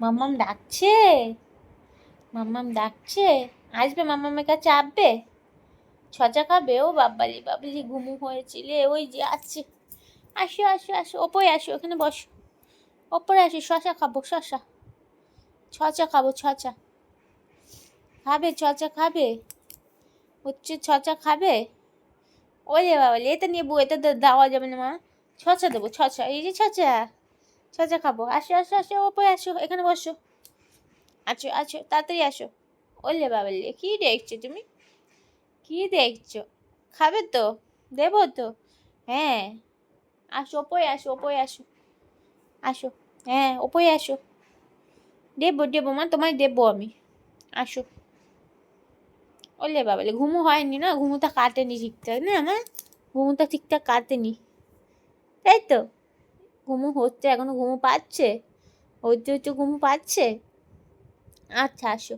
মাম্মাম ডাকছে, মাম্মাম ডাকছে, আসবে মাম্মামের কাছে আসবে, ছজা খাবে। ও বাবালি বাবালি ঘুমু হয়েছিলে, ওই যে আসছে, আসো আসো আসো, ওপরে আসো, ওখানে বসো, ওপরে আসো, শশা খাবো, শশা, ছচা খাবো, ছচা খাবে, ছচা খাবে, হচ্ছে ছচা খাবে। ওরে বাবালি, এটা নিয়ে বউ, এটা তো দেওয়া যাবে না মা, ছচা দেবো, ছচা, এই যে ছচা, ছচা খাবো, আসো আসো আসো, ওপরে আসো, এখানে বসো, আছো আছো, তাড়াতাড়ি আসো। ওলে বাবালি, কি দেখছো তুমি, কি দেখছো, খাবে তো, দেবো তো, হ্যাঁ, আসো ওপরে আসো, ওপরে আসো, আসো, হ্যাঁ ওপরে আসো, দেবো দেবো মা, তোমায় দেবো আমি, আসো। ওলে বাবালে, ঘুমো হয়নি না, ঘুমোটা কাটেনি ঠিকঠাক না আমার, ঘুমোটা ঠিকঠাক কাটেনি, তাই তো, ঘুমো হচ্ছে এখনো, ঘুমো পাচ্ছে, হচ্ছে হচ্ছে ঘুমো পাচ্ছে, আচ্ছা আসো।